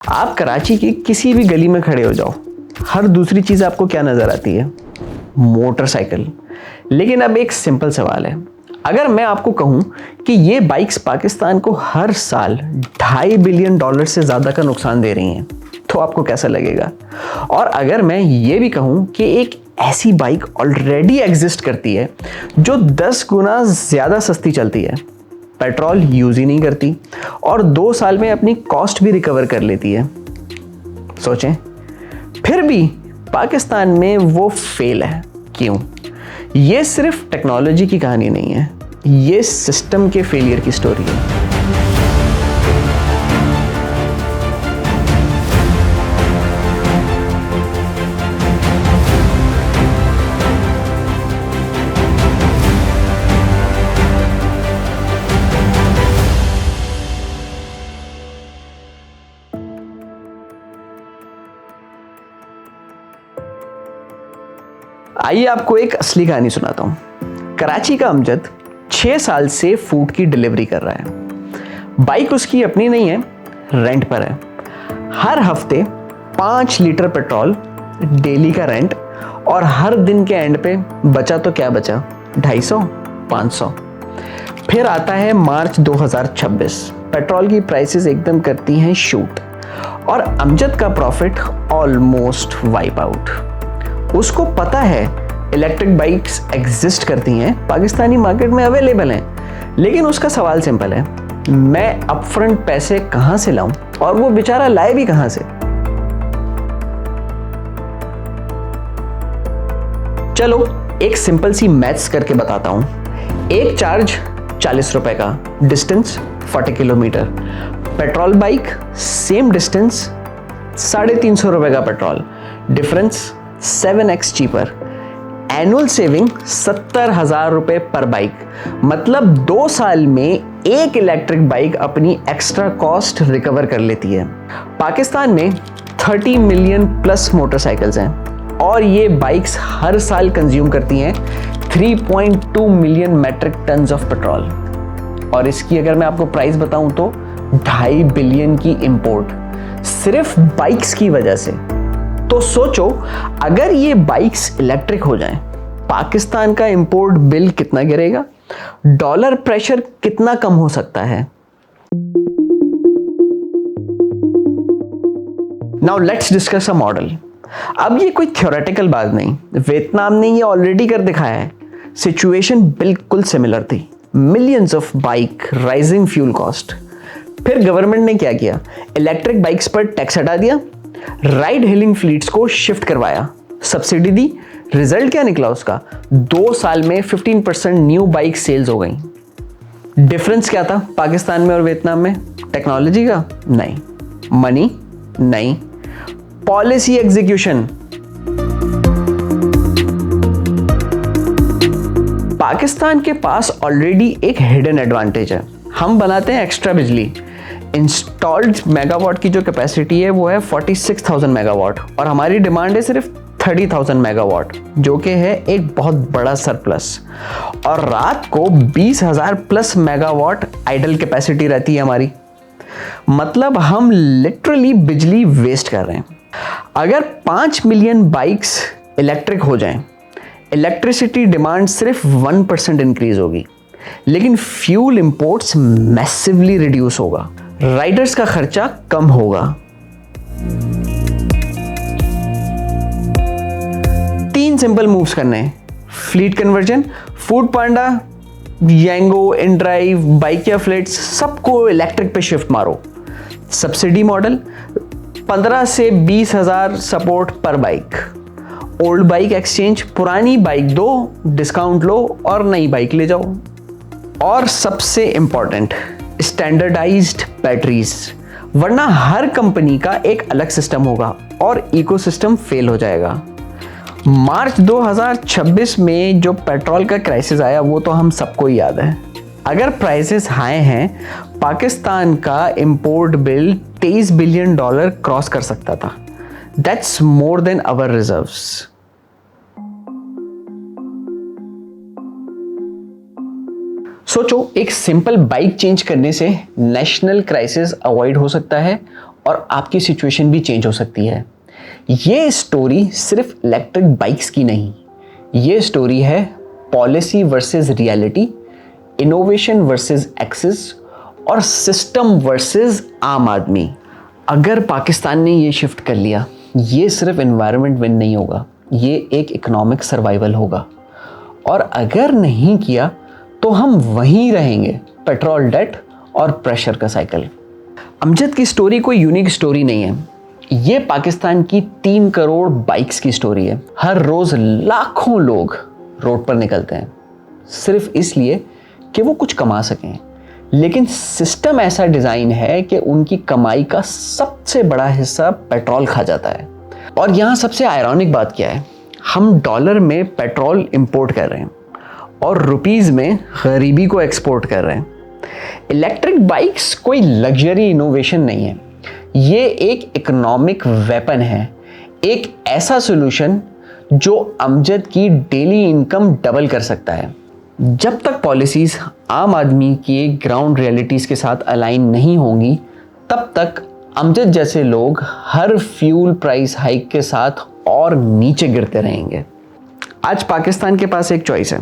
आप कराची की किसी भी गली में खड़े हो जाओ, हर दूसरी चीज आपको क्या नजर आती है? मोटरसाइकिल। लेकिन अब एक सिंपल सवाल है, अगर मैं आपको कहूं कि ये बाइक्स पाकिस्तान को हर साल $2.5 बिलियन से ज्यादा का नुकसान दे रही हैं, तो आपको कैसा लगेगा? और अगर मैं ये भी कहूं कि एक ऐसी बाइक ऑलरेडी एग्जिस्ट करती है जो 10 गुना ज्यादा सस्ती चलती है, पेट्रोल यूज ही नहीं करती और 2 साल में अपनी कॉस्ट भी रिकवर कर लेती है, सोचें। फिर भी पाकिस्तान में वो फेल है, क्यों? ये सिर्फ टेक्नोलॉजी की कहानी नहीं है, ये सिस्टम के फेलियर की स्टोरी है। आइए आपको एक असली कहानी सुनाता हूं। कराची का अमजद 6 साल से फूड की डिलीवरी कर रहा है। बाइक उसकी अपनी नहीं है, रेंट पर है। हर हफ्ते 5 लीटर पेट्रोल, डेली का रेंट, और हर दिन के एंड पे बचा तो क्या बचा, 250, 500। फिर आता है मार्च 2026, पेट्रोल की प्राइसेस एकदम करती हैं शूट और अमजद का प्रॉफिट ऑलमोस्ट वाइप आउट। उसको पता है इलेक्ट्रिक बाइक्स एग्जिस्ट करती हैं, पाकिस्तानी मार्केट में अवेलेबल हैं, लेकिन उसका सवाल सिंपल है, मैं अपफ्रंट पैसे कहां से लाऊं? और वो बेचारा लाए भी कहां से? चलो एक सिंपल सी मैथ्स करके बताता हूं। एक चार्ज 40 रुपए का, distance 40 kilometre. Petrol bike same distance, 350 रुपए का petrol, difference 7x cheaper. Annual saving 70,000 रुपए पर बाइक। मतलब 2 साल में एक इलेक्ट्रिक बाइक अपनी एक्स्ट्रा कॉस्ट रिकवर कर लेती है। पाकिस्तान में 30 मिलियन प्लस मोटरसाइकिल्स हैं और ये बाइक्स हर साल कंज्यूम करती हैं 3.2 million metric tons of petrol. और इसकी अगर मैं आपको प्राइस बताऊं तो 2.5 बिलियन की इंपोर्ट सिर्फ बाइक्स की वजह से। तो सोचो, अगर ये बाइक्स इलेक्ट्रिक हो जाएं, पाकिस्तान का इंपोर्ट बिल कितना गिरेगा? डॉलर प्रेशर कितना कम हो सकता है? Now let's discuss a model. अब ये कोई थ्योरेटिकल बात नहीं, वियतनाम ने ये ऑलरेडी कर दिखाया है। सिचुएशन बिल्कुल सिमिलर थी, millions of bike, rising fuel cost. फिर गवर्नमेंट ने क्या किया? इलेक्ट्रिक बाइक्स पर टैक्स हटा दिया, राइड हेलिंग फ्लीट्स को शिफ्ट करवाया, सब्सिडी दी। रिजल्ट क्या निकला उसका? 2 साल में 15% न्यू बाइक सेल्स हो गई। डिफरेंस क्या था पाकिस्तान में और वियतनाम में? टेक्नोलॉजी का नहीं, मनी नहीं, पॉलिसी एग्जीक्यूशन। पाकिस्तान के पास ऑलरेडी एक हिडन एडवांटेज है, हम बनाते हैं एक्स्ट्रा बिजली। इंस्टॉल्ड मेगावाट की जो कैपेसिटी है वो है 46,000 मेगावाट और हमारी डिमांड है सिर्फ 30,000 मेगावाट, जो कि है एक बहुत बड़ा सरप्लस। और रात को 20,000 प्लस मेगावाट आइडल कैपेसिटी रहती है हमारी। मतलब हम लिटरली बिजली वेस्ट कर रहे हैं। अगर 5 मिलियन बाइक्स इलेक्ट्रिक हो जाएं, इलेक्ट्रिसिटी डिमांड सिर्फ 1% इंक्रीज होगी, लेकिन फ्यूल इंपोर्ट्स मैसिवली रिड्यूस होगा, राइडर्स का खर्चा कम होगा। 3 सिंपल मूव्स करने हैं: फ्लीट कन्वर्जन, फूड पांडा, यांगो, इनड्राइव, बाइक या फ्लीट्स, सबको इलेक्ट्रिक पे शिफ्ट मारो। सब्सिडी मॉडल, 15 से 20,000 सपोर्ट पर बाइक। ओल्ड बाइक एक्सचेंज, पुरानी बाइक दो, डिस्काउंट लो और नई बाइक ले जाओ। और सबसे इंपॉर्टेंट, स्टैंडर्डाइज्ड बैटरीज, वरना हर कंपनी का एक अलग सिस्टम होगा और इकोसिस्टम फेल हो जाएगा। मार्च 2026 में जो पेट्रोल का क्राइसिस आया वो तो हम सबको ही याद है। अगर प्राइसेस हाई हैं, पाकिस्तान का इंपोर्ट बिल $23 बिलियन क्रॉस कर सकता था। That's more than our reserves. सोचो, एक सिंपल बाइक चेंज करने से नेशनल क्राइसिस अवॉइड हो सकता है और आपकी सिचुएशन भी चेंज हो सकती है। ये स्टोरी सिर्फ इलेक्ट्रिक बाइक्स की नहीं, ये स्टोरी है policy versus reality, innovation versus access और सिस्टम वर्सेस आम आदमी। अगर पाकिस्तान ने ये शिफ्ट कर लिया, ये सिर्फ एनवायरनमेंट विन नहीं होगा, ये एक इकोनॉमिक सर्वाइवल होगा। और अगर नहीं किया तो हम वहीं रहेंगे, पेट्रोल डेट और प्रेशर का साइकिल। अमजद की स्टोरी कोई यूनिक स्टोरी नहीं है, ये पाकिस्तान की 3 करोड़ बाइक्स की स्टोरी है। हर रोज लाखों लोग रोड पर निकलते हैं सिर्फ इसलिए कि वो कुछ कमा सकें, लेकिन सिस्टम ऐसा डिजाइन है कि उनकी कमाई का सबसे बड़ा हिस्सा पेट्रोल खा जाता है। और यहाँ सबसे आयरॉनिक बात क्या है, हम डॉलर में पेट्रोल इंपोर्ट कर रहे हैं और रुपीस में गरीबी को एक्सपोर्ट कर रहे हैं। इलेक्ट्रिक बाइक्स कोई लग्जरी इनोवेशन नहीं है, ये एक इकोनॉमिक वेपन है, एक ऐसा सॉल्यूशन जो अमजद की डेली इनकम डबल कर सकता है। जब तक पॉलिसीज आम आदमी के ग्राउंड रियलिटीज़ के साथ अलाइन नहीं होंगी, तब तक अमजद जैसे लोग हर फ्यूल प्राइस हाइक के साथ और नीचे गिरते रहेंगे। आज पाकिस्तान के पास एक चॉइस है,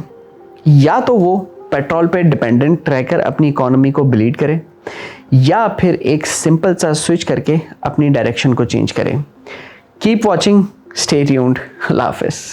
या तो वो पेट्रोल पे डिपेंडेंट रहकर अपनी इकोनॉमी को ब्लीड करे, या फिर एक सिंपल सा स्विच करके अपनी डायरेक्शन को चेंज करे। कीप वॉचिंग, स्टे ट्यून्ड, अल्लाह हाफिज़।